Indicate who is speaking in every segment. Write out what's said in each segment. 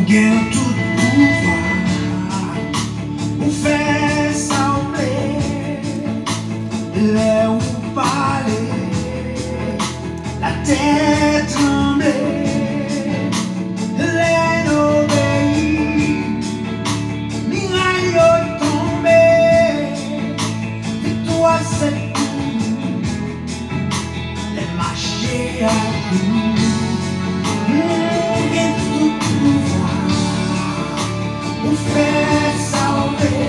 Speaker 1: gain tout pouvoir pour faire sembler les ou parler, la tête tremblée, les obéis, miraille tombée, victoire c'est tout, les marchés à coup. Faire sauver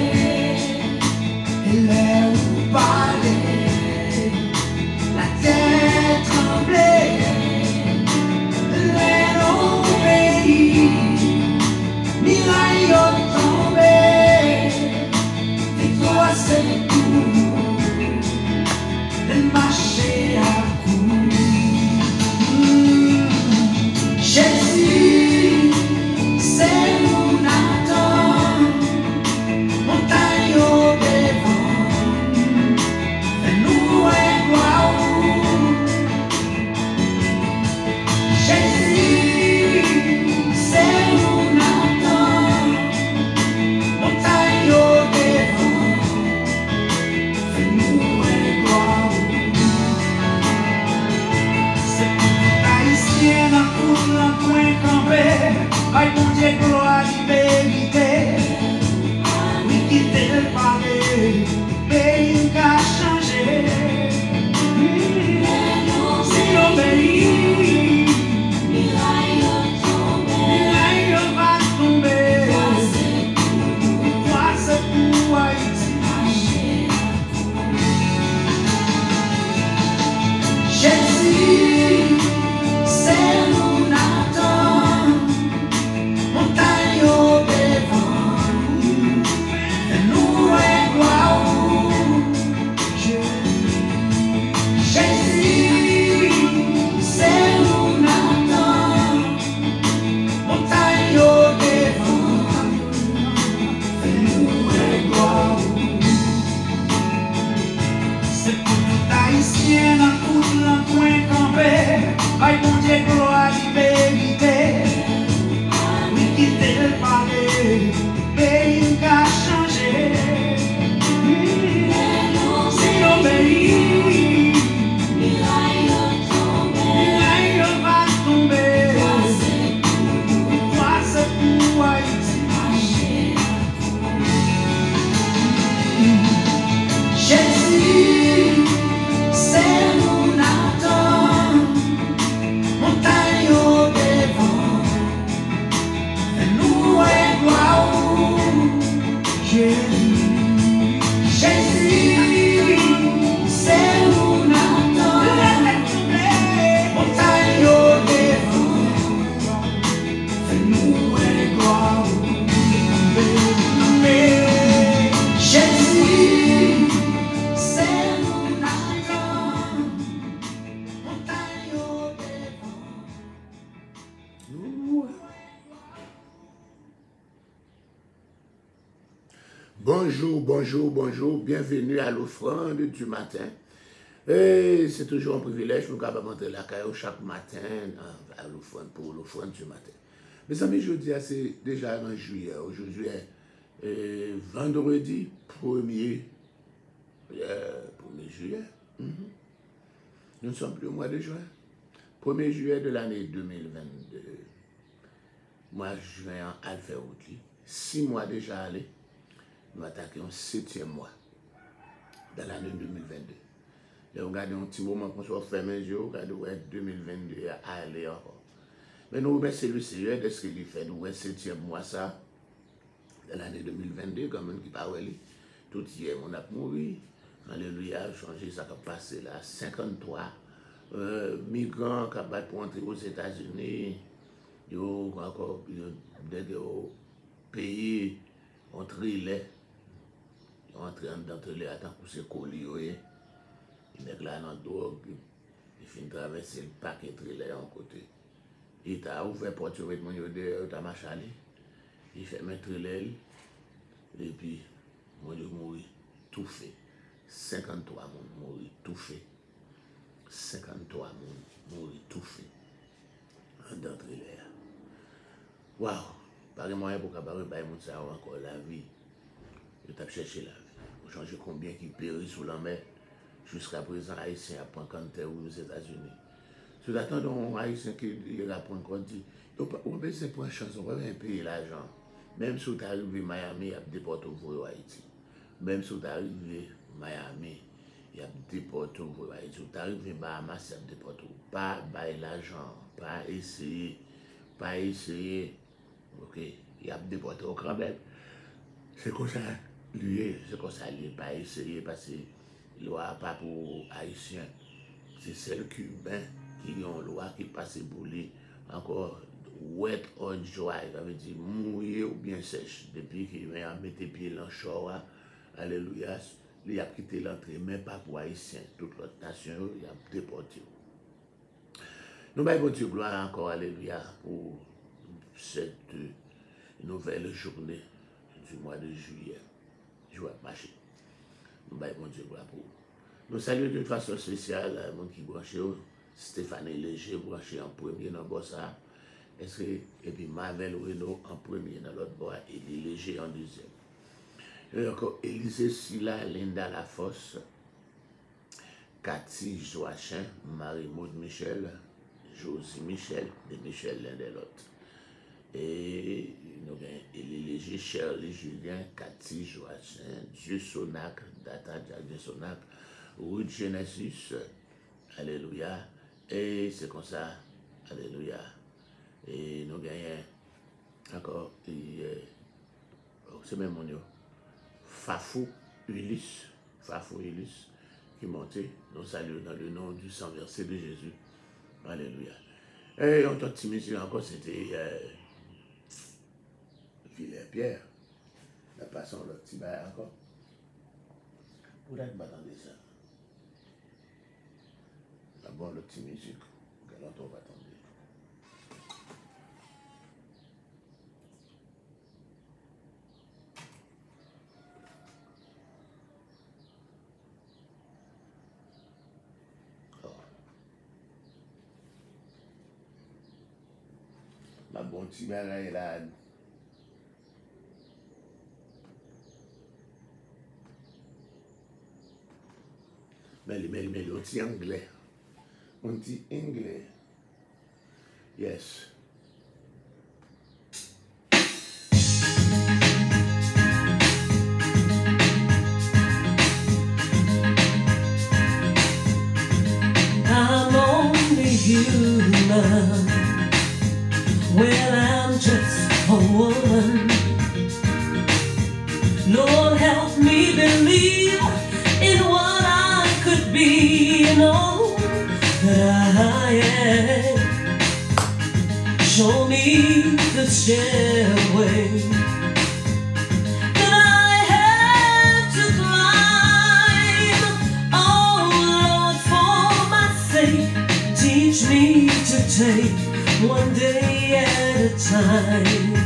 Speaker 1: les ou parler, la tête tremblée, les obéis, miraille tombée, victoire c'est tout, les marchés à coup. Jésus, c'est mon attente, montagne au devant, fais-nous un gloire. Jésus, c'est mon attente, montagne au devant, fais-nous un gloire. C'est pour tout haïtien dans tout le coin campé, aïe mon Dieu, gloire et vérité. Oui, quitter le palais, pays qui a changé. Si l'obéit, miraille va tomber. Toi c'est pour Haïti. Jésus, c'est mon attente, montagne au devant, fais-nous un gloire. Jésus, c'est mon attente, montagne au devant, fais-nous un gloire. C'est pour tout haïtien dans tout le coin campé, aïe mon Dieu, gloire et vérité. Oui, quitter le palais, pays qui a changé. Si l'obéit, miraille va tomber. Toi c'est pour Haïti. Jésus, c'est mon attente, montagne au devant, fais-nous un gloire. Jésus, c'est mon attente, montagne au devant, fais-nous un gloire. Jésus, c'est mon attente, montagne au devant.
Speaker 2: Bonjour, bonjour, bonjour, bienvenue à l'offrande du matin. Et c'est toujours un privilège pour nous capables d'entrer la caillou chaque matin à l'offrande pour l'offrande du matin. Mes amis, je dis c'est déjà en juillet. Aujourd'hui est vendredi 1er juillet. Nous ne sommes plus au mois de juin. 1er juillet de l'année 2022. Mois de juin à le faire route. 6 mois déjà allés. Nous attaquons un 7e mois dans l'année 2022. Et on regarde un petit moment qu'on soit fermé les yeux, on regarde 2022 à aller encore. Mais nous remercions le Seigneur de ce qu'il fait. Nous avons 7e mois ça, dans l'année 2022, comme même qui parle. Tout hier, on a mouru. Alléluia, changé ça qui a passé là. 53 migrants qui ont pour entrer aux États-Unis. Ils ont encore des pays entre les entré dans les attentes pour se coller. Il est là dans la drogue, il finit de traverser le paquet entre les en côté. Il a ouvert la porte, il a marché, il fait mettre l'aile, et puis, moi je mourir, tout fait. 53 personnes mourir, tout fait. 53 personnes mourir, tout fait. D'entre les. Waouh! pas de moyen pour capable de ça encore la vie. Je t'ai cherché la vie. Pour changer combien qui périt sous la mer. Jusqu'à présent, Haïtien apprend quand tu es aux États-Unis. Si tu attends un Haïtien qui apprend quand dit, on peut se prendre chance, on va bien payer l'argent. Même si tu arrives à Miami, il y a des portes au Haïti. Même si tu arrives à Miami, il y a des portes au Haïti. Si tu arrives à Bahamas, il y a des portes. Pas bailler l'argent, pas essayer. Ok, il y a des portes au grand même. C'est comme ça, c'est comme ça, il pas essayer parce que la loi pas pour Haïtiens. C'est celle cubain qui ont une loi qui passe pour lui encore wet or dry, ça veut dire mouillé ou bien sèche. Depuis qu'il vient mettre pied dans le shore, alléluia, il a quitté l'entrée, mais pas pour Haïtiens. Toute l'autre nation, il a déporté. Nous avons Dieu gloire encore, alléluia, pour cette nouvelle journée du mois de juillet. Je vais marcher. Nous avons Dieu gloire pour vous. Nous saluons d'une façon spéciale le monde qui branche, Stéphanie Léger branché en premier dans Bossa. Est-ce que, et puis Marvel Renault en premier dans l'autre bois, et Élie Léger en deuxième. Et encore Élisée Silla, Linda Lafosse, Cathy Joachim, Marie-Maud Michel, Josie Michel, et Michel l'un de l'autre. Et nous avons Élie Léger, Shirley Julien, Cathy Joachim, Dieu Sonac, Data Dieu Sonac, Ruth Genesis, alléluia, et c'est comme ça, alléluia, et nous gagnons encore, c'est même mon nom, Fafou Ulysse, qui montait, nous saluons dans le nom du sang versé de Jésus, alléluia. Et on t'a petit monsieur encore, c'était Villers-Pierre, la passons l'autre petit bail encore, pour être m'attendre ça. D'abord le petit musique, que l'autre on va attendre. Oh. Ma bon petit bagaille là. Mais on dit anglais. On dit anglais. Yes.
Speaker 1: I'm only human. Well, I'm just a woman. Lord, help me believe in what I could be and all that I am. Show me the stairway that I have to climb. Oh Lord, for my sake, teach me to take one day at a time.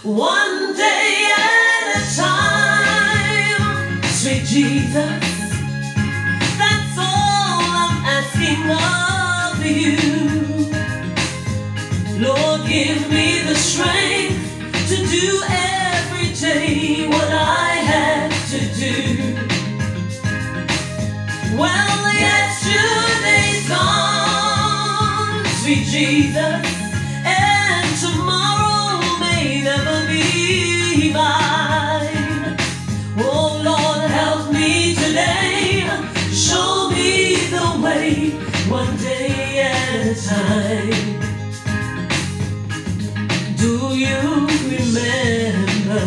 Speaker 1: One day at a time, sweet Jesus, that's all I'm asking of you. Lord, give me the strength to do every day what I have to do. Well, yesterday's gone, sweet Jesus, and tomorrow may never be mine. Oh Lord, help me today, show me the way, one day at a time. Do you remember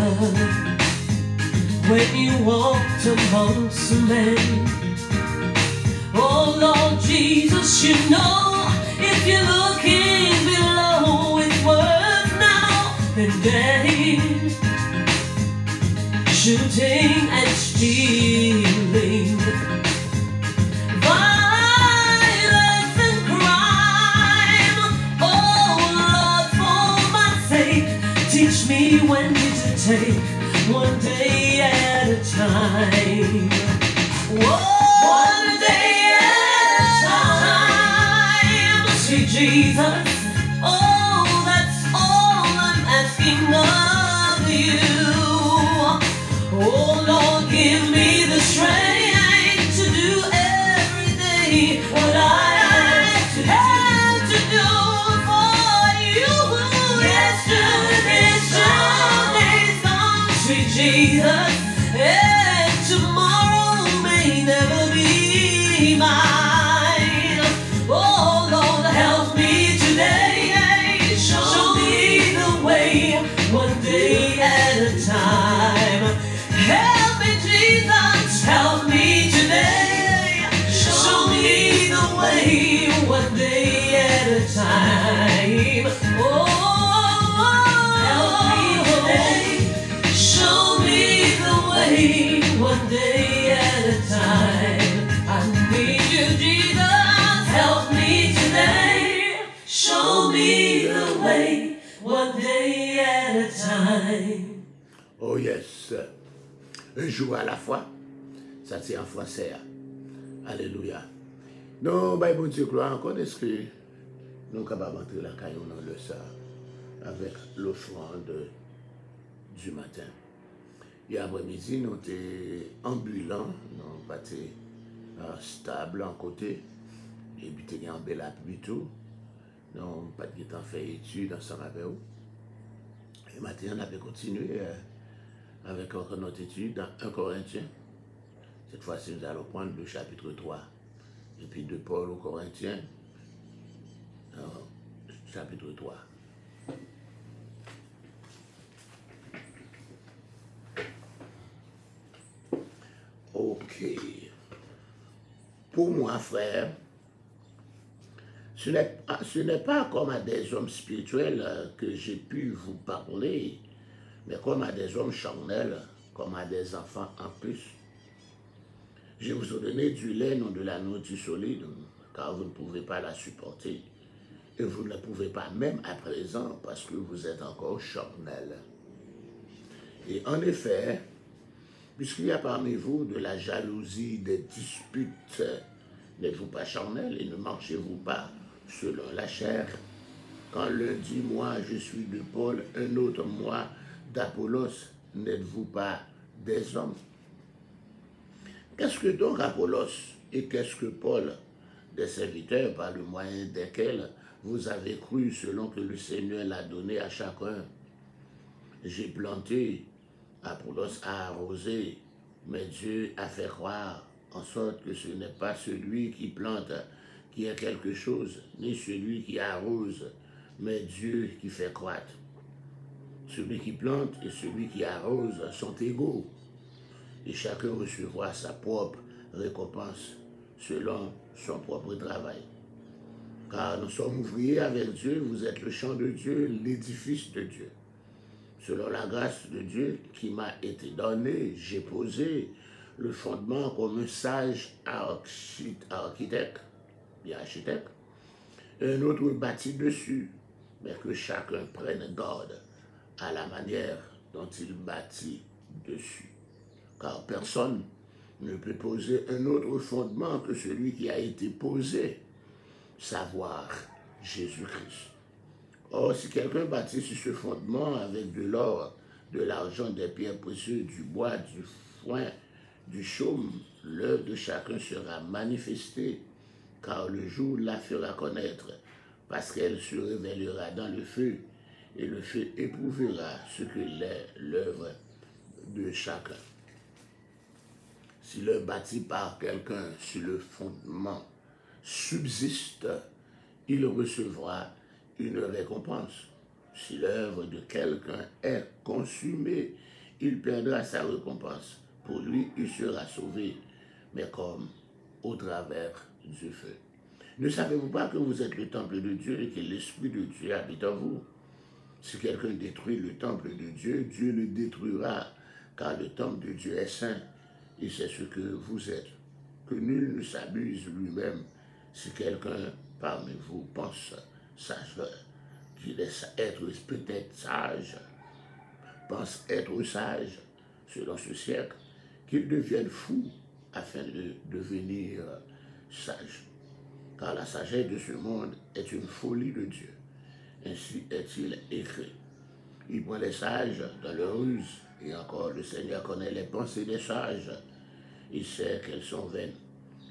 Speaker 1: when you walked amongst men? Oh Lord Jesus, you know, if you're looking below, it's worth now than dead. Shooting and stealing, violence and crime. Oh Lord, for my sake, teach me when to take one day at a time. Whoa, one day at a time, sweet Jesus. Oh, that's all I'm time. Oh, help me today. Show me the way, one day at a time. I need you, Jesus. Help me today. Show me the way, one day at a time.
Speaker 2: Oh yes. Un jour à la fois. Ça c'est en français. Alléluia. Non, bah, bon Dieu, gloire encore. Est-ce que nous sommes capables d'entrer la caillou dans le ça avec l'offrande du matin? Et après-midi, nous étions ambulants, nous étions stables en côté, et puis nous étions en bel appui tout. Nous n'avons pas de temps fait études ensemble avec vous. Et maintenant, on avait continué avec encore notre étude dans 1 Corinthiens. Cette fois-ci, nous allons prendre le chapitre 3. Et puis de Paul aux Corinthiens, chapitre 3. Ok. Pour moi, frère, ce n'est pas comme à des hommes spirituels que j'ai pu vous parler, mais comme à des hommes charnels, comme à des enfants en plus. Je vous ai donné du lait, non de la nourriture solide, car vous ne pouvez pas la supporter. Et vous ne la pouvez pas même à présent, parce que vous êtes encore charnel. Et en effet, puisqu'il y a parmi vous de la jalousie, des disputes, n'êtes-vous pas charnel et ne marchez-vous pas selon la chair? Quand l'un dit, moi je suis de Paul, un autre, moi d'Apollos, n'êtes-vous pas des hommes? Qu'est-ce que donc Apollos et qu'est-ce que Paul, des serviteurs par le moyen desquels vous avez cru selon que le Seigneur l'a donné à chacun? J'ai planté, Apollos a arrosé, mais Dieu a fait croire en sorte que ce n'est pas celui qui plante qui a quelque chose, ni celui qui arrose, mais Dieu qui fait croître. Celui qui plante et celui qui arrose sont égaux, et chacun recevra sa propre récompense selon son propre travail. Car nous sommes ouvriers avec Dieu, vous êtes le champ de Dieu, l'édifice de Dieu. Selon la grâce de Dieu qui m'a été donnée, j'ai posé le fondement comme un sage architecte, un autre bâtit dessus, mais que chacun prenne garde à la manière dont il bâtit dessus. Car personne ne peut poser un autre fondement que celui qui a été posé, savoir Jésus-Christ. Or, si quelqu'un bâtit sur ce fondement avec de l'or, de l'argent, des pierres précieuses, du bois, du foin, du chaume, l'œuvre de chacun sera manifestée, car le jour la fera connaître, parce qu'elle se révélera dans le feu, et le feu éprouvera ce que l'est l'œuvre de chacun. Si l'œuvre bâtie par quelqu'un sur le fondement subsiste, il recevra une récompense. Si l'œuvre de quelqu'un est consumée, il perdra sa récompense. Pour lui, il sera sauvé, mais comme au travers du feu. Ne savez-vous pas que vous êtes le temple de Dieu et que l'Esprit de Dieu habite en vous? Si quelqu'un détruit le temple de Dieu, Dieu le détruira, car le temple de Dieu est saint, et c'est ce que vous êtes. Que nul ne s'abuse lui-même. Si quelqu'un parmi vous pense sage, qu'il est être peut-être sage, pense être sage, selon ce siècle, qu'il devienne fou afin de devenir sage. Car la sagesse de ce monde est une folie de Dieu. Ainsi est-il écrit. Il prend les sages dans leur ruse, et encore le Seigneur connaît les pensées des sages. Il sait qu'elles sont vaines.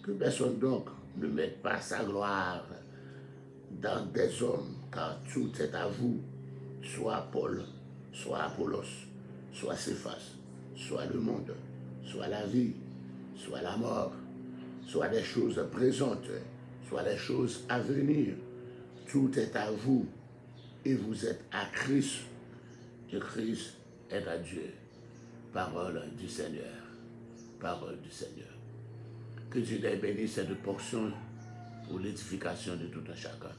Speaker 2: Que personne donc ne mette pas sa gloire dans des hommes, car tout est à vous, soit Paul, soit Apollos, soit Céphas, soit le monde, soit la vie, soit la mort, soit les choses présentes, soit les choses à venir. Tout est à vous, et vous êtes à Christ, et Christ est à Dieu. Parole du Seigneur. Parole du Seigneur. Que Dieu ait béni cette portion pour l'édification de tout un chacun.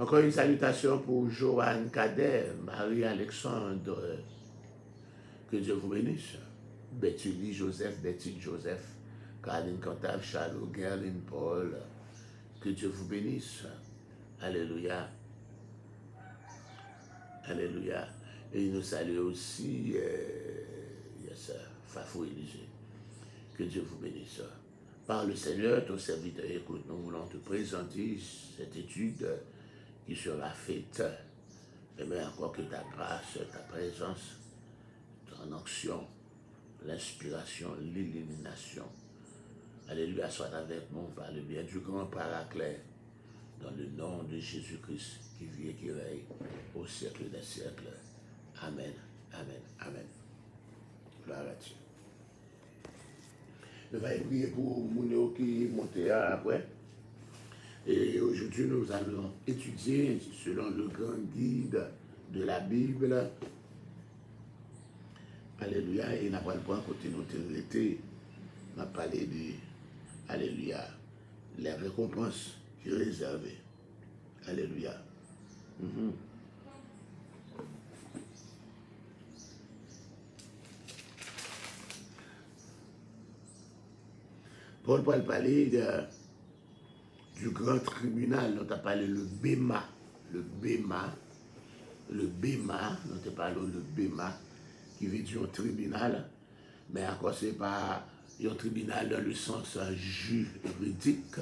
Speaker 2: Encore une salutation pour Joanne Cadet, Marie-Alexandre. Que Dieu vous bénisse. Betty Joseph, Betty Joseph, Caroline Cantal, Charles, Gerline Paul. Que Dieu vous bénisse. Alléluia. Alléluia. Et il nous salue aussi, Fafou Élisée. Que Dieu vous bénisse. Par le Seigneur, ton serviteur, écoute, nous voulons te présenter cette étude qui sera faite. Et bien encore que ta grâce, ta présence, ton onction, l'inspiration, l'illumination. Alléluia, soit avec nous par le bien du grand Paraclet, dans le nom de Jésus-Christ qui vit et qui règne au siècle des siècles. Amen, amen, amen. Gloire à Dieu. Je vais prier pour Mounio qui montait après. Et aujourd'hui, nous allons étudier selon le grand guide de la Bible. Alléluia. Et n'a pas le point côté notre été. On a parlé de, alléluia, les récompenses qui sont réservées. Alléluia. Paul parler du grand tribunal, on a parlé le Béma, le Béma, on a parlé le Béma, qui veut dire un tribunal, mais encore c'est pas un tribunal dans le sens juridique,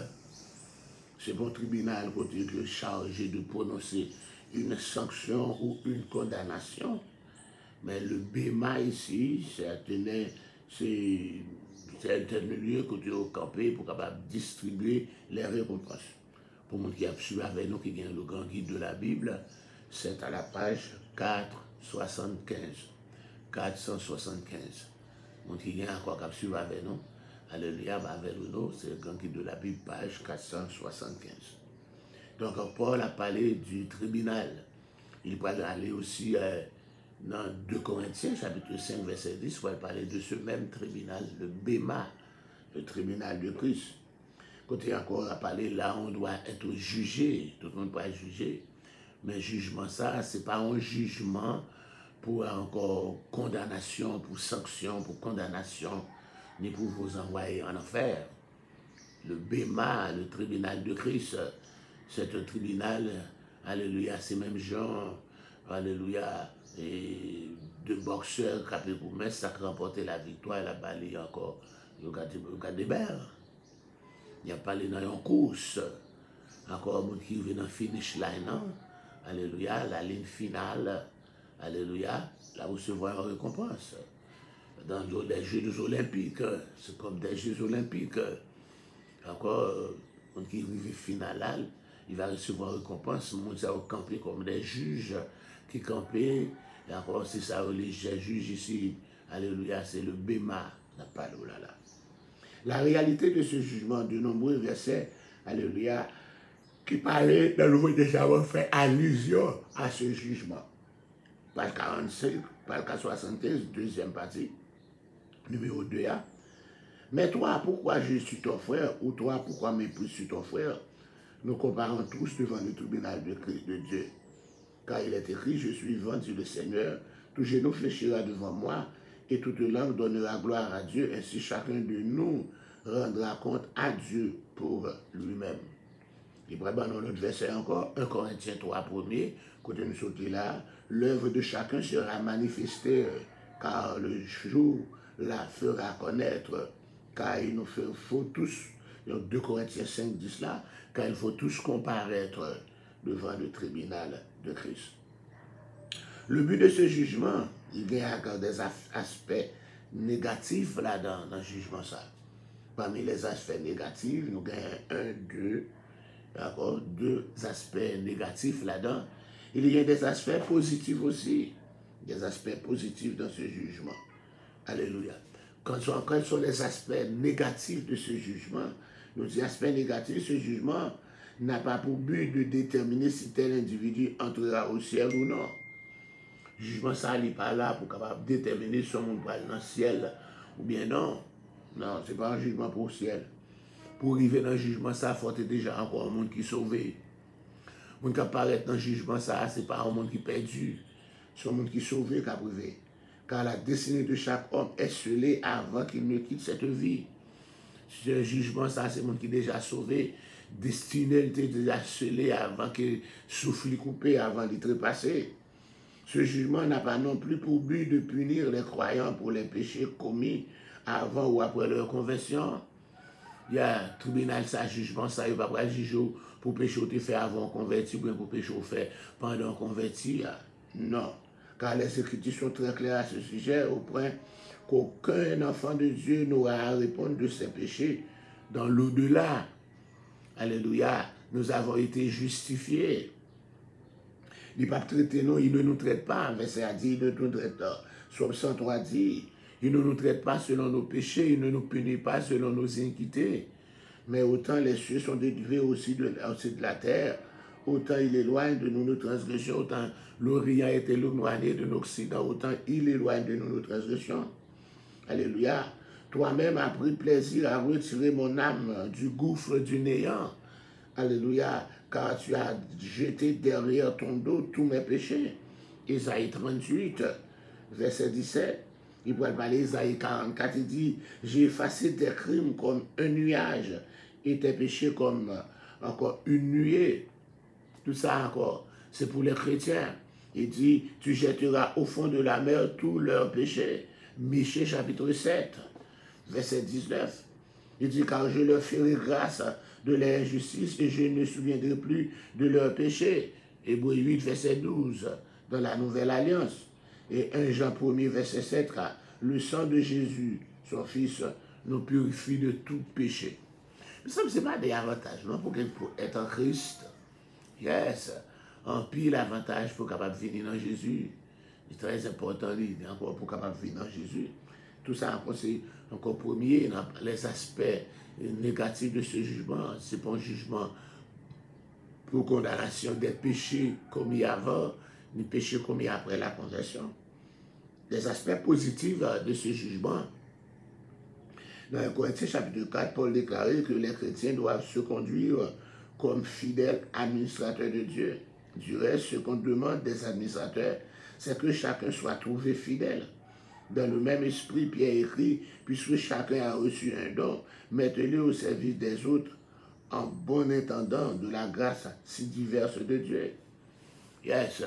Speaker 2: c'est pas un tribunal côté que chargé de prononcer une sanction ou une condamnation, mais le Béma ici, c'est un lieu que tu as campé pour capable distribuer les récompenses. Pour moi qui a suivi avec nous, qui vient le grand guide de la Bible, c'est à la page 475. 475. Mon qui vient encore qui suivi avec nous, alléluia, avec nous, c'est le grand guide de la Bible, page 475. Donc Paul a parlé du tribunal. Il peut aller aussi dans 2 Corinthiens, chapitre 5, verset 10, pour parler de ce même tribunal, le Béma, le tribunal de Christ. Quand il y a encore à parler, là, on doit être jugé, tout le monde peut être jugé, mais jugement, ça, ce n'est pas un jugement pour encore condamnation, pour sanction, pour condamnation, ni pour vous envoyer en enfer. Le Béma, le tribunal de Christ, c'est un tribunal, alléluia, c'est même gens, alléluia, et de boxeurs qui ont pour mettre ça qui remporté la victoire, la balayé encore. Il y a des berres. Il y a parlé dans une course. Encore un monde qui vient dans le finish line. Alléluia, la ligne finale. Alléluia, là où se voit une récompense. Dans les Jeux olympiques, c'est comme des Jeux olympiques. Encore, un monde qui arrive final, il va recevoir une récompense. Le monde va camper comme des juges qui campaient. Et encore, c'est ça, les juges ici, alléluia, c'est le Béma, n'a pas l'eau là. La réalité de ce jugement, de nombreux versets, alléluia, qui parlaient dans le Nouveau Testament, fait allusion à ce jugement. Page 45, page 75, deuxième partie, numéro 2a. Mais toi, pourquoi je suis ton frère, ou toi, pourquoi méprises-tu ton frère? Nous comparons tous devant le tribunal de Dieu. Car il est écrit, je suis vivant, dit le Seigneur, tout genou fléchira devant moi, et toute langue donnera gloire à Dieu, ainsi chacun de nous rendra compte à Dieu pour lui-même. Et vraiment, dans notre verset encore, 1 Corinthiens 3, 1er, côté nous sauter là, l'œuvre de chacun sera manifestée, car le jour la fera connaître, car il nous faut tous, donc 2 Corinthiens 5, 10 là, car il faut tous comparaître devant le tribunal de Christ. Le but de ce jugement, il y a encore des aspects négatifs là-dedans, dans le jugement ça. Parmi les aspects négatifs, nous avons deux aspects négatifs là-dedans. Il y a des aspects positifs aussi, des aspects positifs dans ce jugement. Alléluia. Quels sont les aspects négatifs de ce jugement? Nous disons aspects négatifs, ce jugement n'a pas pour but de déterminer si tel individu entrera au ciel ou non. Le jugement, ça n'est pas là pour capable déterminer si on va dans le ciel ou bien non. Non, ce n'est pas un jugement pour le ciel. Pour arriver dans le jugement, ça faut déjà encore un monde qui est sauvé. monde qui apparaît dans le jugement, ça, ce n'est pas un monde qui est perdu. C'est un monde qui est sauvé, qui a privé. Car la destinée de chaque homme est scellée avant qu'il ne quitte cette vie. Ce jugement, ça, c'est un monde qui est déjà sauvé. Destiné, il était déjà scellé avant qu'il souffle coupé, avant d'y trépasser. Ce jugement n'a pas non plus pour but de punir les croyants pour les péchés commis avant ou après leur conversion. Il y a un tribunal, ça, jugement, ça, il va pas juger pour péché au fait avant converti ou bien pour péché au fait pendant converti. Non. Car les Écritures sont très claires à ce sujet, au point qu'aucun enfant de Dieu n'aura à répondre de ses péchés dans l'au-delà. Alléluia. Nous avons été justifiés. Il ne pas traiter nous, il ne nous traite pas. Verset a dit, il ne nous traite pas. Psaume 103 dit, il ne nous traite pas selon nos péchés, il ne nous punit pas selon nos iniquités. Mais autant les cieux sont délivrés aussi de la terre, autant il éloigne de nous nos transgressions, autant l'Orient est éloigné de l'Occident, autant il éloigne de nous nos transgressions. Alléluia. Toi-même as pris plaisir à retirer mon âme du gouffre du néant. Alléluia. Car tu as jeté derrière ton dos tous mes péchés. Isaïe 38, verset 17. Il pourrait parler Isaïe 44, il dit, j'ai effacé tes crimes comme un nuage et tes péchés comme encore une nuée. Tout ça encore, c'est pour les chrétiens. Il dit, tu jetteras au fond de la mer tous leurs péchés. Michée chapitre 7, verset 19. Il dit, car je leur ferai grâce de leur injustice et je ne me souviendrai plus de leurs péchés. Hébreux 8, verset 12, dans la Nouvelle Alliance. Et 1 Jean 1er, verset 7, car le sang de Jésus, son Fils, nous purifie de tout péché. Mais ça, ce n'est pas des avantages, non, pour être en Christ. Yes, en pile avantage pour capable venir dans Jésus. C'est très important, encore pour capable venir dans Jésus. Tout ça, encore, c'est encore premier, dans les aspects négatifs de ce jugement. Ce n'est pas un jugement pour condamnation des péchés commis avant, ni péchés commis après la conversion. Les aspects positifs de ce jugement. Dans 1 Corinthiens chapitre 4, Paul déclarait que les chrétiens doivent se conduire comme fidèles administrateurs de Dieu. Du reste, ce qu'on demande des administrateurs, c'est que chacun soit trouvé fidèle. Dans le même esprit, Pierre écrit, puisque chacun a reçu un don, mettez-le au service des autres, en bon intendant de la grâce si diverse de Dieu. Yes.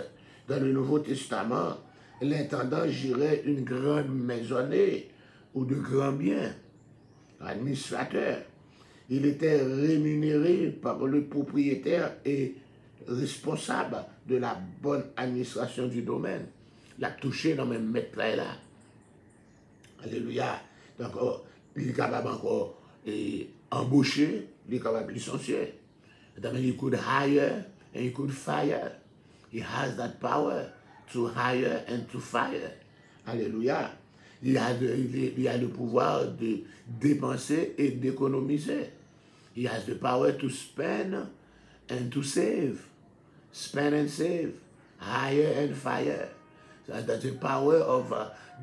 Speaker 2: Dans le Nouveau Testament, l'intendant gérait une grande maisonnée ou de grands biens. Administrateur. Il était rémunéré par le propriétaire et responsable de la bonne administration du domaine. Il a touché dans le même maître là. Alléluia. Donc, il est capable encore d'embaucher, il est capable de licencier. He could hire and he could fire. He has that power to hire and to fire. Alléluia. Il a le pouvoir de dépenser et d'économiser. He has the power to spend and to save. Spend and save. Hire and fire. So that's the power of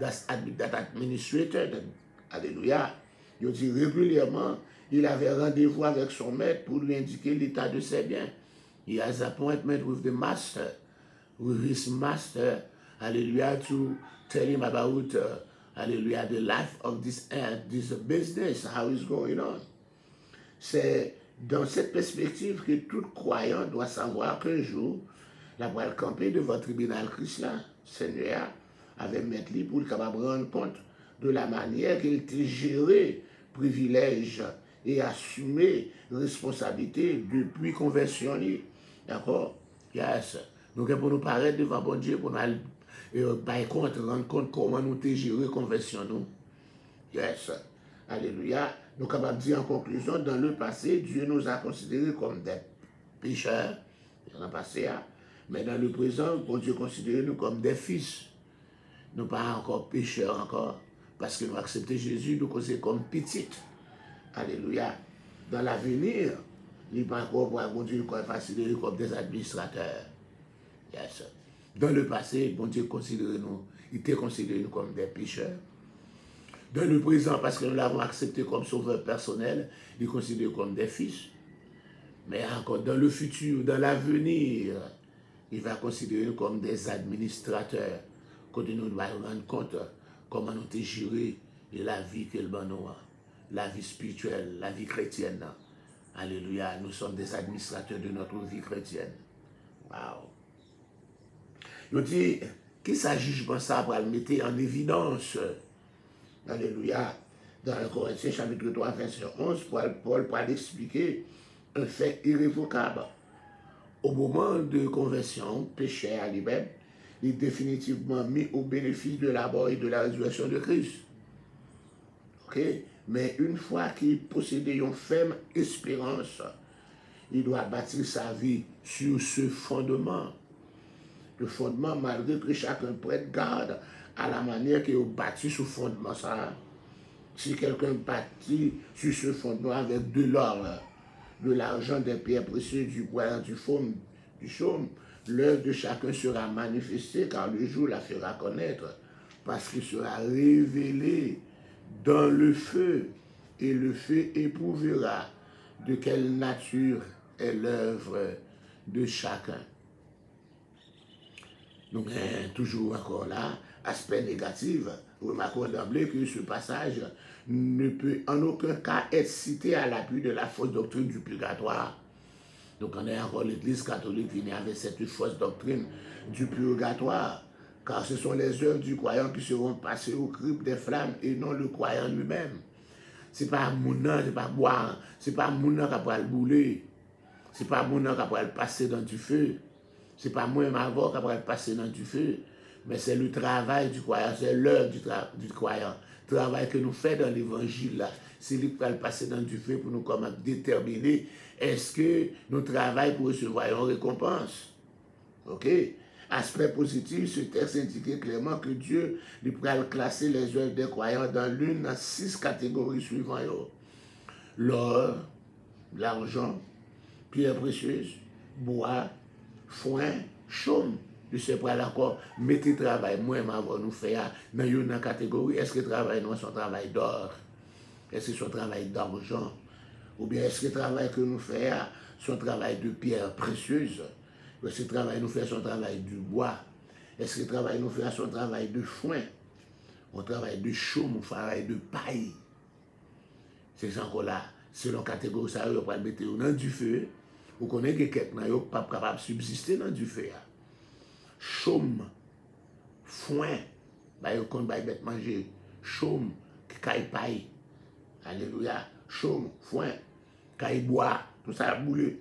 Speaker 2: that administrator. Alléluia. Il dit régulièrement, il avait rendez-vous avec son maître pour lui indiquer l'état de ses biens. He has appointment with the master, with his master, hallelujah, to tell him about, hallelujah, the life of this business, how it's going on. C'est dans cette perspective que tout croyant doit savoir qu'un jour, la voile campée devant le tribunal Christ là, Seigneur, avait mettre lui pour le capable rendre compte de la manière qu'il était géré privilège et assumé responsabilité depuis conversion. D'accord? Yes. Donc, pour nous paraître devant bon Dieu, pour nous par contre, rendre compte comment nous avons géré conversion. Nous. Yes. Alléluia. Nous sommes capables de dire en conclusion, dans le passé, Dieu nous a considérés comme des pécheurs, dans le passé, mais dans le présent, bon Dieu considère nous comme des fils. Nous ne sommes pas encore pécheurs encore, parce que nous acceptons Jésus, nous considérons comme petites. Alléluia. Dans l'avenir, il n'est pas encore pour bon Dieu considéré comme des administrateurs. Yes. Dans le passé, bon Dieu considère nous, il était considéré nous comme des pécheurs. Dans le présent, parce que nous l'avons accepté comme sauveur personnel, il est considéré comme des fils. Mais encore dans le futur, dans l'avenir, il va considérer nous comme des administrateurs. Quand nous devons rendre compte comment nous avons géré la vie que le bon la vie spirituelle, la vie chrétienne. Alléluia, nous sommes des administrateurs de notre vie chrétienne. Wow. Nous dit, qui s'agit de ça pour le mettre en évidence? Alléluia. Dans le Corinthiens chapitre 3, verset 11, Paul va expliquer un fait irrévocable. Au moment de conversion, péché à lui-même, il est définitivement mis au bénéfice de la mort et de la résurrection de Christ. Ok? Mais une fois qu'il possède une ferme espérance, il doit bâtir sa vie sur ce fondement. Le fondement, malgré que chacun prête garde à la manière qu'il a bâti ce fondement. Ça. Si quelqu'un bâtit sur ce fondement avec de l'or, de l'argent, des pierres précieuses, du bois, du chaume, l'œuvre de chacun sera manifestée car le jour la fera connaître, parce qu'il sera révélé dans le feu, et le feu éprouvera de quelle nature est l'œuvre de chacun. Donc, toujours encore là, aspect négatif, remarquons d'emblée que ce passage ne peut en aucun cas être cité à l'appui de la fausse doctrine du purgatoire. Donc, on est encore l'Église catholique qui vient avec cette fausse doctrine du purgatoire, car ce sont les œuvres du croyant qui seront passées au crible des flammes et non le croyant lui-même. Ce n'est pas Mouna, ce n'est pas boire, ce n'est pas Mouna qui va le bouler, ce n'est pas Mouna qui va le passer dans du feu, ce n'est pas moi Mavor qui va le passer dans du feu, mais c'est le travail du croyant, c'est l'œuvre du croyant. Le travail que nous faisons dans l'évangile, c'est lui qui va le passer dans du feu pour nous comment déterminer est-ce que nous travaillons pour recevoir une récompense. Ok? Aspect positif, ce texte indiquait clairement que Dieu lui pourrait classer les œuvres des croyants dans l'une des 6 catégories suivantes. L'or, l'argent, pierres précieuses, bois, foin, chaume. Je sais pas encore, mettez travail, moi, avant nous faire dans une catégorie, est-ce que le travail nous son travail d'or? Est-ce que son travail d'argent? Ou bien est-ce que le travail que nous faisons son travail de pierres précieuses? Est-ce que le travail nous fait son travail du bois? Est-ce que le travail nous fait son travail de foin? On travaille de chaume, on travaille de paille. C'est encore là. Selon la catégorie, ça va le mettre dans du feu. Vous connaissez que quelqu'un n'est pas capable de subsister dans du feu. Chaume, foin, on va manger. Chaume, caille paille. Alléluia. Chaume, foin, caille bois, tout ça a boulé.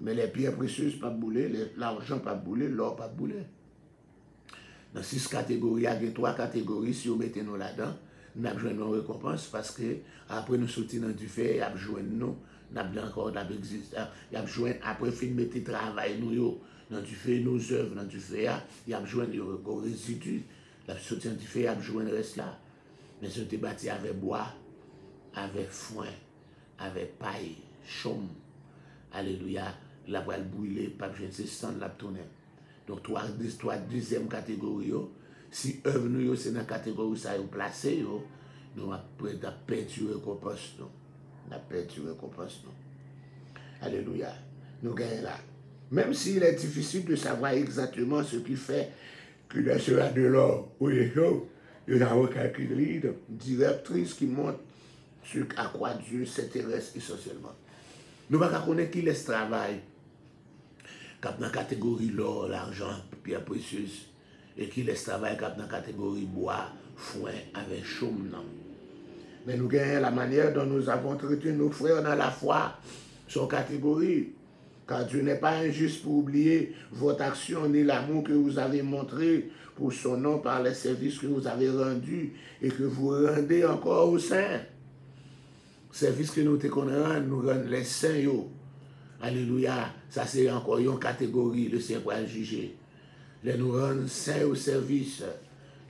Speaker 2: Mais les pierres précieuses pas bouler, l'argent pas bouler, l'or pas bouler. Dans 6 catégories, il y a 3 catégories, si vous mettez nous là-dedans, nous avons besoin de nos récompenses parce que après nous sortir dans du fait, il y a besoin de nous, nous avons encore d'exister. Il y a besoin, après fin de mettre travail, nous, dans du fait, nos œuvres, dans du fait, il y a besoin de résidus. La sortie du fait, il y a besoin de reste là. Mais si on était bâti avec bois, avec foin, avec paille, chaume, alléluia, la voile brûlée, pas besoin de se stand la tourner. Donc, 3 deuxième catégorie, si œuvre nous, c'est dans la catégorie ça, vous placez, nous avons perdu récompense. Nous avons perdu récompense. Alléluia. Nous gagnons là. Même s'il est difficile de savoir exactement ce qui fait que là sera de l'or ou des choses, nous avons quelques lignes directrices qui montrent ce à quoi Dieu s'intéresse essentiellement. Nous ne pouvons pas connaître qui laisse travail, dans la catégorie l'or, l'argent, pierres précieuses, et qui laisse travail dans la catégorie bois, foin, avec chaume. Mais nous gagnons la manière dont nous avons traité nos frères dans la foi, son catégorie. Car Dieu n'est pas injuste pour oublier votre action ni l'amour que vous avez montré pour son nom par les services que vous avez rendus et que vous rendez encore aux saints. Service que nous te connaissons, nous rendons les saints. Alléluia. Ça c'est encore une catégorie, le Seigneur va juger. Les nous rendre saints au service.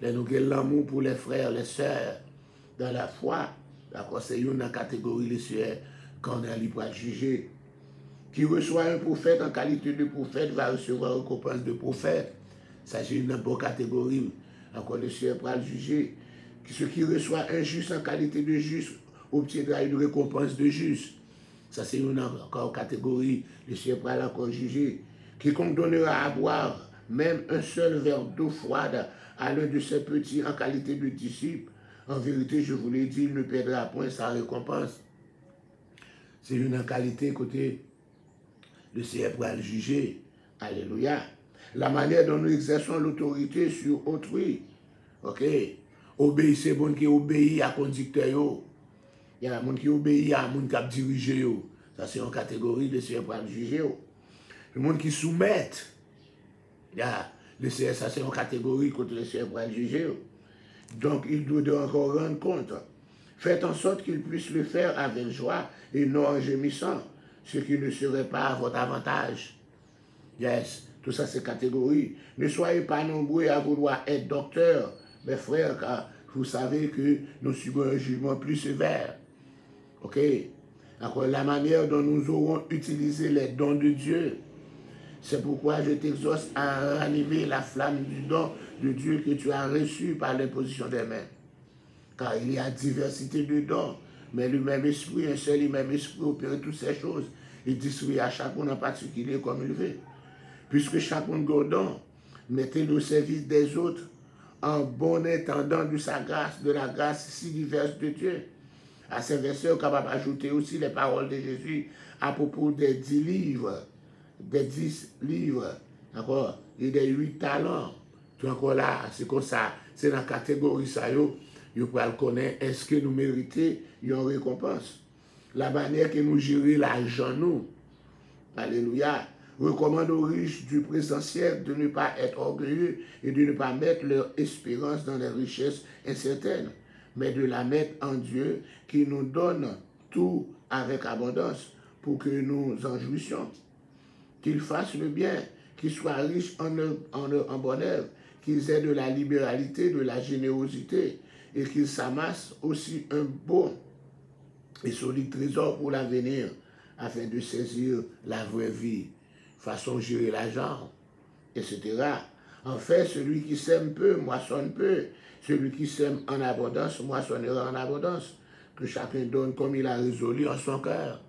Speaker 2: Les nous avons l'amour pour les frères, les sœurs, dans la foi. D'accord, c'est une catégorie, le Seigneur, qu'on a libre à juger. Qui reçoit un prophète en qualité de prophète va recevoir une récompense de prophète. Ça, c'est une bonne catégorie. Encore le Seigneur va le juger. Ceux qui reçoit un juste en qualité de juste obtiendra une récompense de juste. Ça, c'est une encore catégorie. Le Seigneur pourra encore juger. Quiconque donnera à boire même un seul verre d'eau froide à l'un de ses petits en qualité de disciple, en vérité, je vous l'ai dit, il ne perdra point sa récompense. C'est une qualité côté le Seigneur pourra le juger. Alléluia. La manière dont nous exerçons l'autorité sur autrui. Ok. Obéissez, bon qui obéit à conducteur. Il y a des gens qui obéissent à des gens qui dirigent. Ça, c'est une catégorie, le Seigneur pourra le juger. Les gens qui soumettent. Le Seigneur, ça, c'est une catégorie que le Seigneur pourra le juger. Donc, il doit encore rendre compte. Faites en sorte qu'il puisse le faire avec joie et non en gémissant, ce qui ne serait pas à votre avantage. Yes, tout ça c'est catégorie. Ne soyez pas nombreux à vouloir être docteur, mes frères, car vous savez que nous subissons un jugement plus sévère. Ok? Alors, la manière dont nous aurons utilisé les dons de Dieu, c'est pourquoi je t'exhorte à ranimer la flamme du don de Dieu que tu as reçu par l'imposition des mains. Car il y a diversité de dons, mais le même esprit, un seul et même esprit opère toutes ces choses. Il distribue à chacun en particulier comme il veut. Puisque chacun don, mettez-le au service des autres en bon intendant de la grâce si diverse de Dieu. À ces versets, on est capable d'ajouter aussi les paroles de Jésus à propos des 10 livres, d'accord, et des 8 talents. Tout encore là, c'est comme ça, c'est dans la catégorie ça, vous pouvez le connaître, est-ce que nous méritons une récompense? La manière que nous gérons l'argent, nous, alléluia, recommande aux riches du présent siècle de ne pas être orgueilleux et de ne pas mettre leur espérance dans les richesses incertaines, mais de la mettre en Dieu qui nous donne tout avec abondance pour que nous en jouissions. Qu'ils fassent le bien, qu'ils soient riches en bonne œuvre, qu'ils aient de la libéralité, de la générosité, et qu'ils s'amassent aussi un bon et solide trésor pour l'avenir, afin de saisir la vraie vie, façon de gérer l'argent, etc. En fait, celui qui sème peu, moissonne peu. Celui qui sème en abondance, moissonnera en abondance. Que chacun donne comme il a résolu en son cœur.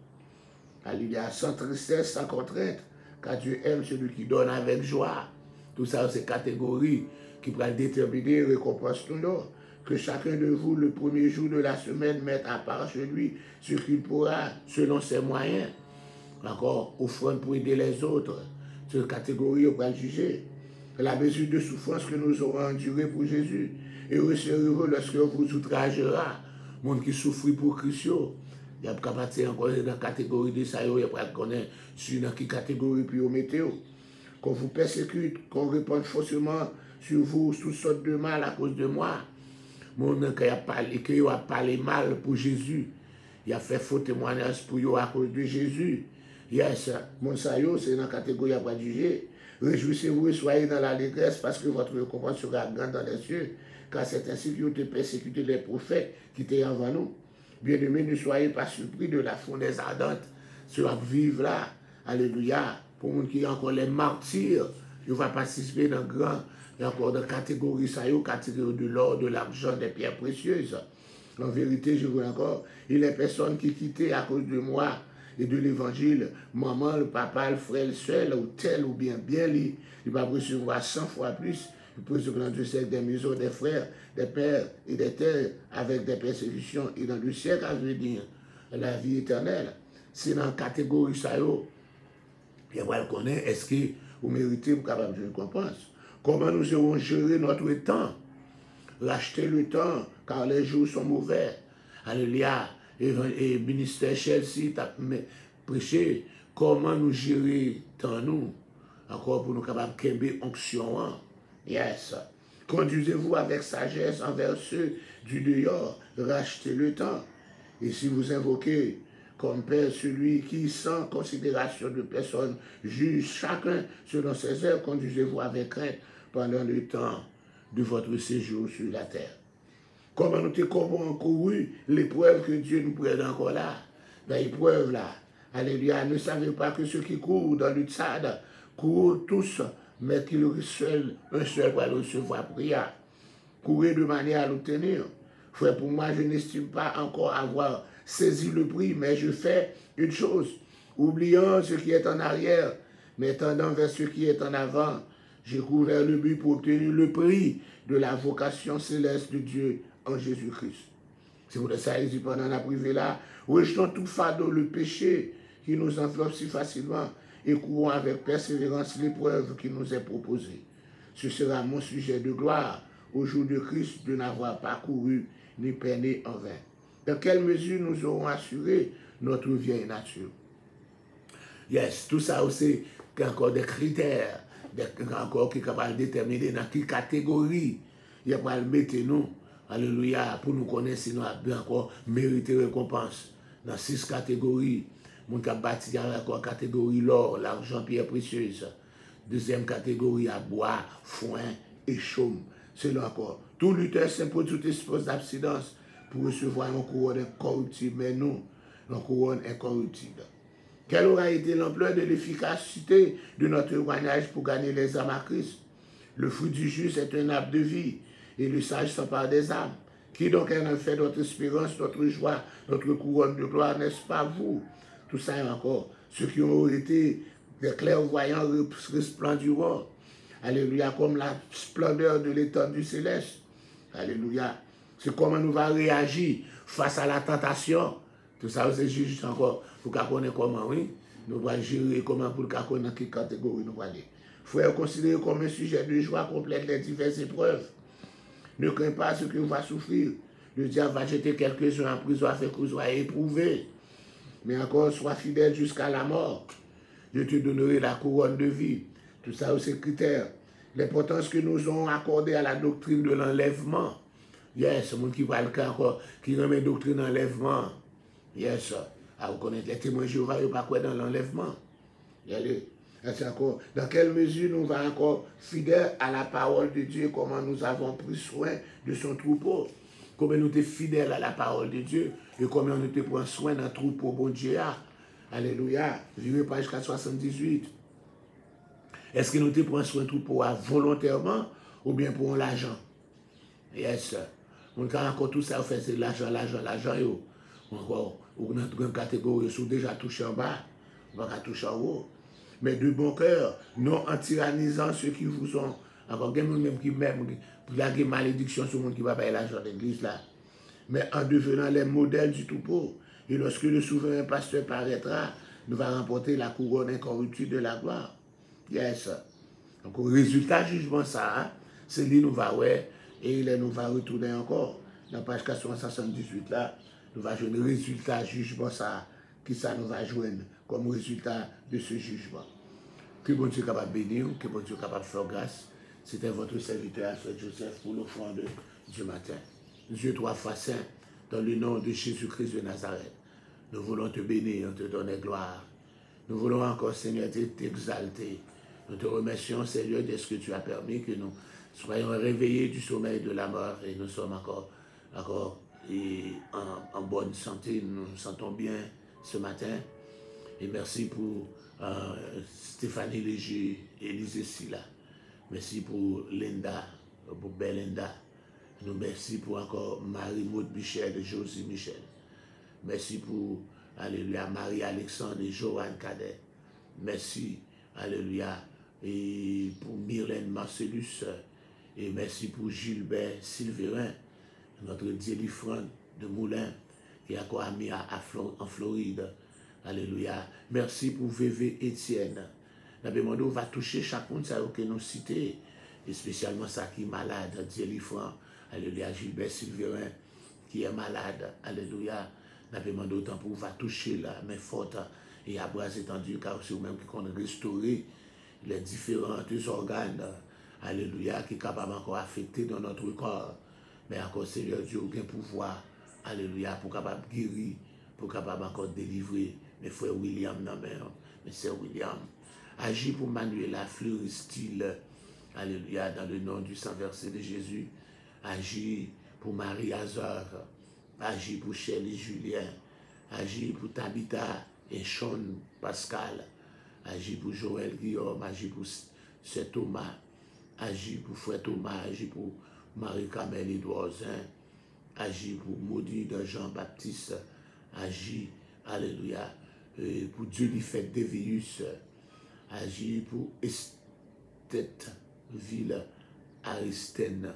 Speaker 2: Alléluia, sans tristesse, sans contrainte, car Dieu aime celui qui donne avec joie. Tout ça, c'est catégories qui pourraient déterminer récompense tout l'autre. Que chacun de vous, le premier jour de la semaine, mette à part chez lui ce qu'il pourra, selon ses moyens. Encore, offrande pour aider les autres. Cette catégorie, on va juger. La mesure de souffrance que nous aurons endurée pour Jésus. Et serez-vous lorsque vous outragera. Monde qui souffre pour Christ. Il y a pas partir encore dans la catégorie de ça, il n'y a pas de connaître sur dans quelle catégorie puis au météo. Qu'on vous persécute, qu'on réponde faussement sur vous, toutes sortes de mal à cause de moi. Monde qui a parlé mal pour Jésus. Il a fait faux témoignage pour eux à cause de Jésus. Yes, mon sayo, c'est dans la catégorie à pas juger. Réjouissez-vous et soyez dans l'allégresse parce que votre récompense sera grande dans les cieux. Car c'est ainsi que vous avez persécuté les prophètes qui étaient avant nous. Bien-aimés, ne soyez pas surpris de la fournaise ardente. Cela vivre là. Alléluia. Pour les gens qui ont encore les martyrs, ils vont participer dans grand, et encore dans catégorie sayo, catégorie de l'or, de l'argent, des pierres précieuses. En vérité, je vous dis encore, il y a des personnes qui quittaient à cause de moi et de l'évangile, maman, le papa, le frère, le soeur, ou tel ou bien lui, il va recevoir 100 fois plus. Il peut se prendre du siècle des maisons, des frères, des pères et des terres avec des persécutions. Et dans le siècle à venir, la vie éternelle. C'est dans la catégorie ça, et voilà qu'on est, est-ce que vous méritez pour capable de récompense? Comment nous allons gérer notre temps? Racheter le temps, car les jours sont mauvais. Alléluia. Et ministère Chelsea t'a prêché comment nous gérer temps nous, encore pour nous capables de kembe onction. Yes. Conduisez-vous avec sagesse envers ceux du dehors, rachetez le temps. Et si vous invoquez comme Père celui qui, sans considération de personne, juge chacun selon ses œuvres, conduisez-vous avec crainte pendant le temps de votre séjour sur la terre. Comment nous avons couru l'épreuve que Dieu nous prête encore là, dans l'épreuve là. Alléluia. Ne savez pas que ceux qui courent dans le tzad courent tous, mais qu'il un seul va recevoir prière. Courez de manière à l'obtenir. Frère, pour moi, je n'estime pas encore avoir saisi le prix, mais je fais une chose, oubliant ce qui est en arrière, mais tendant vers ce qui est en avant, j'ai couru vers le but pour obtenir le prix de la vocation céleste de Dieu en Jésus-Christ. C'est pour ça qu'il dit pendant la privée là, rejetons tout fardeau, le péché qui nous enveloppe si facilement et courons avec persévérance l'épreuve qui nous est proposée. Ce sera mon sujet de gloire au jour de Christ de n'avoir pas couru ni peiné en vain. Dans quelle mesure nous aurons assuré notre vieille nature? Yes, tout ça aussi, encore des critères, encore qui sont capables de déterminer dans quelle catégorie il va le mettre nous, alléluia, pour nous connaître si nous avons encore mérité récompense. Dans 6 catégories, nous avons bâti la catégorie l'or, l'argent, pierre précieuse. Deuxième catégorie à bois, foin et chaume. C'est là encore. Tout lutteur s'impose toute espèce d'abstinence pour recevoir une couronne incorruptible, mais nous, une couronne incorruptible. Quelle aura été l'ampleur de l'efficacité de notre témoignage pour gagner les âmes à Christ? Le fruit du juste est un arbre de vie, et le sage s'empare des âmes. Qui donc en a fait notre espérance, notre joie, notre couronne de gloire, n'est-ce pas vous? Tout ça encore. Ceux qui ont été des clairvoyants resplendurants. Alléluia, comme la splendeur de l'étendue céleste. Alléluia. C'est comment nous va réagir face à la tentation. Tout ça, c'est juste encore pour qu'on connaisse comment, oui. Nous allons gérer comment pour qu'on connaisse dans quelle catégorie nous allons aller. Frère, considérez comme un sujet de joie complète les diverses épreuves. Ne crains pas ce que vous va souffrir. Le diable va jeter quelques-uns en prison afin que vous soyez éprouvés. Mais encore, sois fidèle jusqu'à la mort. Je te donnerai la couronne de vie. Tout ça, c'est critères. L'importance que nous avons accordée à la doctrine de l'enlèvement. Yes, ce monde qui parle encore, qui remet doctrine d'enlèvement. Yes, à reconnaître les témoins de Jéhovah, ils ne pas quoi dans l'enlèvement. Encore, dans quelle mesure nous va encore fidèles à la parole de Dieu, comment nous avons pris soin de son troupeau, comment nous sommes fidèles à la parole de Dieu et comment nous te prenons soin d'un troupeau, bon Dieu. Alléluia. Vivez page 478. Est-ce que nous te prenons soin d'un troupeau volontairement ou bien pour l'argent? Yes. On a encore tout ça, c'est l'argent. Encore, ou dans une catégorie, ils sont déjà touchés en bas, on va toucher en haut. Mais de bon cœur, non en tyrannisant ceux qui vous ont. Encore, il y a même qui même, pour la malédiction sur le monde qui va payer l'argent de l'église là. Mais en devenant les modèles du troupeau. Et lorsque le souverain pasteur paraîtra, nous va remporter la couronne incorruptible de la gloire. Yes. Donc, au résultat, jugement, ça, c'est lui nous va, ouais, et il nous va retourner encore. Dans page 478 là, nous va jouer le résultat, jugement, ça, qui ça nous va joindre comme résultat de ce jugement. Que bon Dieu est capable de bénir, que bon Dieu est capable de faire grâce. C'était votre serviteur Alfred Joseph pour l'offrande du matin. Dieu 3 fois saint, dans le nom de Jésus-Christ de Nazareth. Nous voulons te bénir, te donner gloire. Nous voulons encore, Seigneur, t'exalter. Nous te remercions, Seigneur, de ce que tu as permis que nous soyons réveillés du sommeil de la mort et nous sommes encore en bonne santé. Nous nous sentons bien ce matin. Et merci pour Stéphanie Léger, Élisée Silla. Merci pour Linda, pour Belinda. Nous merci pour encore Marie-Maud Michel et Josie Michel. Merci pour, alléluia, Marie-Alexandre et Joanne Cadet. Merci, alléluia, et pour Myrlène Marcellus. Et merci pour Gilbert Silverin, notre délifrant de Moulin, qui est encore ami en Floride. Alléluia. Merci pour VV Étienne. La demande va toucher chacun de ça que nous citons, et spécialement ça qui est malade, délifrant. Alléluia, Gilbert Silverin, qui est malade. Alléluia. La demande autant pour va toucher la main forte et à bras étendus, car c'est vous-même qui compte restaurer les différents organes. Alléluia, qui est capable encore affecter dans notre corps. Mais encore, Seigneur Dieu, aucun pouvoir. Alléluia, pour capable guérir, pour capable encore délivrer. Mes frères William, non, mes sœurs William. Agis pour Manuela Fleuristil. Alléluia, dans le nom du sang versé de Jésus. Agis pour Marie Azar. Agis pour Shelley Julien. Agis pour Tabitha et Sean Pascal. Agis pour Joël Guillaume. Agis pour Sœur Thomas. Agis pour Frère Thomas. Agis pour Marie-Camille Edouardin. Agis pour Maudit de Jean-Baptiste. Agis, alléluia, pour Dieu lui fait Dévius. Agis pour Esthète, ville Aristène.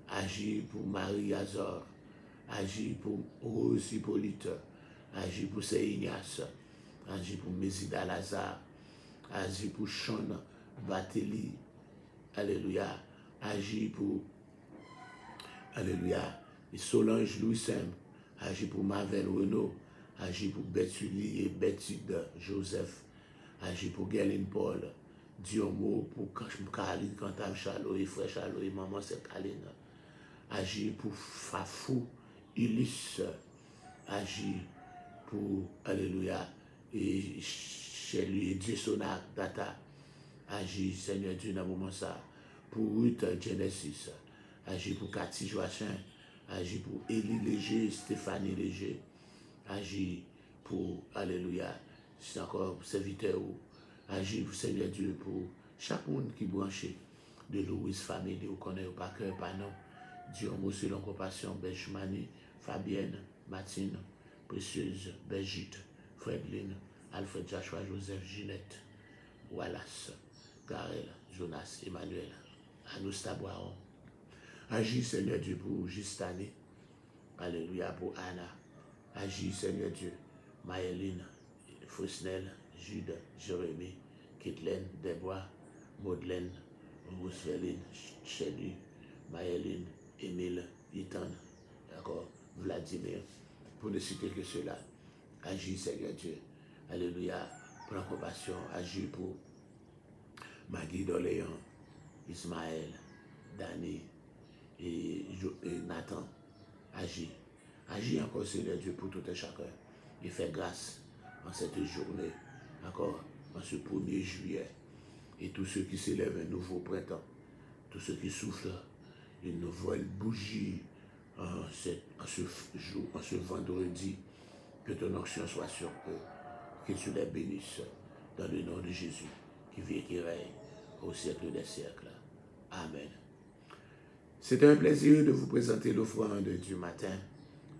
Speaker 2: Agis pour Marie Azor. Agis pour Rose Hippolyte. Agis pour Saint Ignace. Agis pour Mésida Lazare. Agis pour Sean Bateli. Alléluia. Agis pour, alléluia, Solange Louis Sem. Agis pour Marvel Renaud. Agis pour Bethulie et Bethude Joseph. Agis pour Guerline Paul. Diomo pour Caroline Cantab Chalo et Frère Chalo et Maman c'est Caline. Agis pour Fafou Ulysse. Agis pour, alléluia, et chez lui, Dieu Sonak Data. Agis, Seigneur Dieu, dans le moment ça. Pour Ruth Genesis. Agis pour Cathy Joachim. Agis pour Élie Léger, Stéphanie Léger. Agis pour, alléluia, c'est encore serviteur. Agis, Seigneur Dieu, pour chaque monde qui est branché de Louise famille, vous connaissez pas cœur, pas non. Dieu, moi, selon compassion, Benjamini, Fabienne, Martine, Précieuse, Brigitte, Fredline, Alfred Joshua, Joseph, Ginette, Wallace, Garel, Jonas, Emmanuel, Anousta Boiron. Agis, Seigneur Dieu, pour Justane. Alléluia, pour Anna. Agis, Seigneur Dieu, Maëline, Fosnel, Jude, Jérémie, Kitlen, Débois, Maudelaine, Roosevelt, Chély, Maëline, Émile, Ethan, d'accord, Vladimir, pour ne citer que cela. Agis, Seigneur Dieu. Alléluia, prends compassion. Agis pour Maggie d'Orléans, Ismaël, Dani et Nathan. Agis. Agis encore, Seigneur Dieu, pour tout et chacun. Et fais grâce en cette journée, encore en ce 1er juillet. Et tous ceux qui s'élèvent un nouveau printemps, tous ceux qui soufflent une nouvelle bougie en ce jour, en ce vendredi, que ton onction soit sur eux, que tu les bénisses dans le nom de Jésus, qui vit et qui règne au siècle des siècles. Amen. C'est un plaisir de vous présenter l'offrande du matin.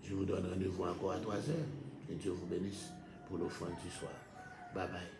Speaker 2: Je vous donne rendez-vous encore à 3 heures. Que Dieu vous bénisse pour l'offrande du soir. Bye bye.